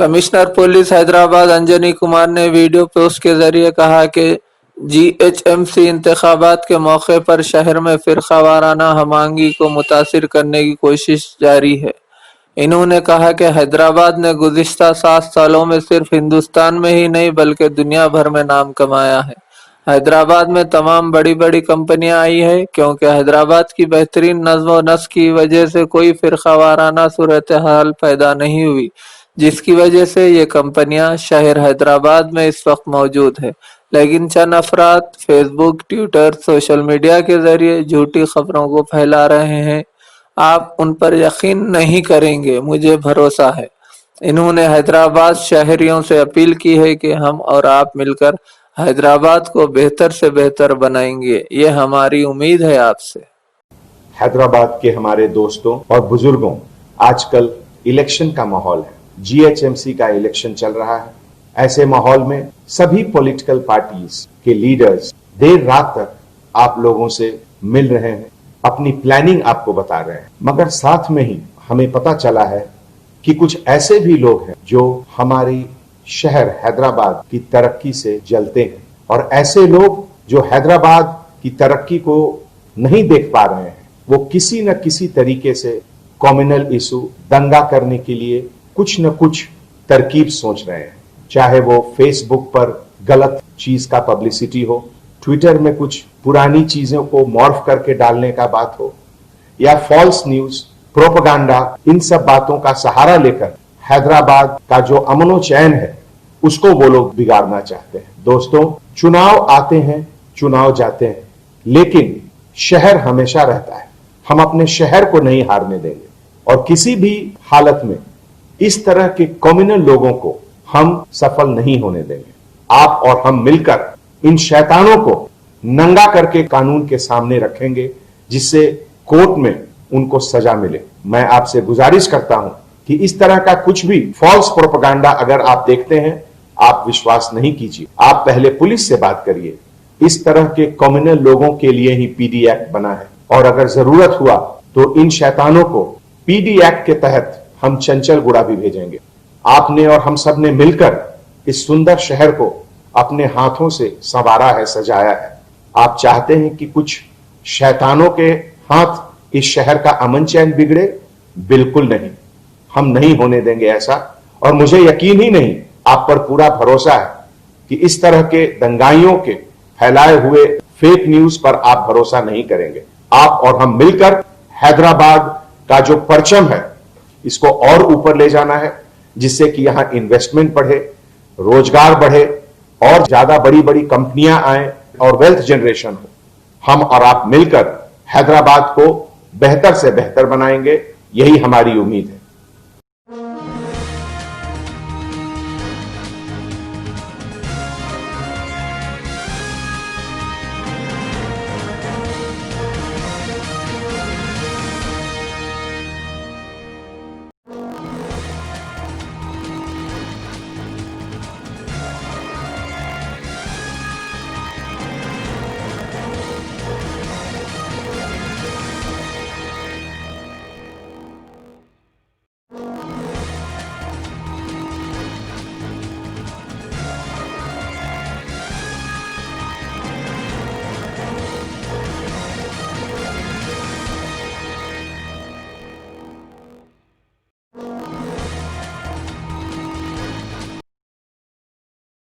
Commissioner police Hyderabad Anjani Kumar ने video post के जरिए कहा कि जीएचएमसी इंतखाबात के मौके पर शहर में फिरकावाराना हमआहंगी को मुतासिर करने की कोशिश जारी है। इन्होंने कहा कि हैदराबाद ने गुज़िश्ता 7 सालों में सिर्फ हिंदुस्तान में ही नहीं बल्कि दुनिया भर में नाम कमाया है। हैदराबाद में तमाम बड़ी बड़ी कंपनियां आई है क्योंकि हैदराबाद की बेहतरीन नज़्म व नस्क की वजह से कोई फिरकावाराना सूरत हाल पैदा नहीं हुई, जिसकी वजह से ये कंपनियां शहर हैदराबाद में इस वक्त मौजूद है। लेकिन चंद अफराद फेसबुक, ट्विटर, सोशल मीडिया के जरिए झूठी खबरों को फैला रहे हैं। आप उन पर यकीन नहीं करेंगे, मुझे भरोसा है। इन्होंने हैदराबाद शहरियों से अपील की है कि हम और आप मिलकर हैदराबाद को बेहतर से बेहतर बनाएंगे। ये हमारी उम्मीद है आपसे। हैदराबाद के हमारे दोस्तों और बुजुर्गों, आजकल इलेक्शन का माहौल है, जीएचएमसी का इलेक्शन चल रहा है। ऐसे माहौल में सभी पॉलिटिकल पार्टीज के लीडर्स देर रात तक आप लोगों से मिल रहे हैं, अपनी प्लानिंग आपको बता रहे हैं, मगर साथ में ही हमें पता चला है कि कुछ ऐसे भी लोग हैं जो हमारी शहर हैदराबाद की तरक्की से जलते हैं, और ऐसे लोग जो हैदराबाद की तरक्की को नहीं देख पा रहे हैं, वो किसी न किसी तरीके से कम्युनल इशू दंगा करने के लिए कुछ न कुछ तरकीब सोच रहे हैं। चाहे वो फेसबुक पर गलत चीज का पब्लिसिटी हो, ट्विटर में कुछ पुरानी चीजों को मॉर्फ करके डालने का बात हो, या फॉल्स न्यूज, प्रोपेगेंडा, इन सब बातों का सहारा लेकर हैदराबाद का जो अमनो चैन है उसको वो लोग बिगाड़ना चाहते हैं। दोस्तों, चुनाव आते हैं, चुनाव जाते हैं, लेकिन शहर हमेशा रहता है। हम अपने शहर को नहीं हारने देंगे और किसी भी हालत में इस तरह के कम्युनल लोगों को हम सफल नहीं होने देंगे। आप और हम मिलकर इन शैतानों को नंगा करके कानून के सामने रखेंगे, जिससे कोर्ट में उनको सजा मिले। मैं आपसे गुजारिश करता हूं कि इस तरह का कुछ भी फॉल्स प्रोपेगेंडा अगर आप देखते हैं, आप विश्वास नहीं कीजिए। आप पहले पुलिस से बात करिए। इस तरह के कम्युनल लोगों के लिए ही पीडी एक्ट बना है, और अगर जरूरत हुआ तो इन शैतानों को पीडी एक्ट के तहत हम चंचलगुड़ा भी भेजेंगे। आपने और हम सब ने मिलकर इस सुंदर शहर को अपने हाथों से संवारा है, सजाया है। आप चाहते हैं कि कुछ शैतानों के हाथ इस शहर का अमन चैन बिगड़े? बिल्कुल नहीं, हम नहीं होने देंगे ऐसा। और मुझे यकीन ही नहीं, आप पर पूरा भरोसा है कि इस तरह के दंगाइयों के फैलाए हुए फेक न्यूज पर आप भरोसा नहीं करेंगे। आप और हम मिलकर हैदराबाद का जो परचम है इसको और ऊपर ले जाना है, जिससे कि यहां इन्वेस्टमेंट बढ़े, रोजगार बढ़े और ज्यादा बड़ी बड़ी कंपनियां आए और वेल्थ जनरेशन हो। हम और आप मिलकर हैदराबाद को बेहतर से बेहतर बनाएंगे, यही हमारी उम्मीद है।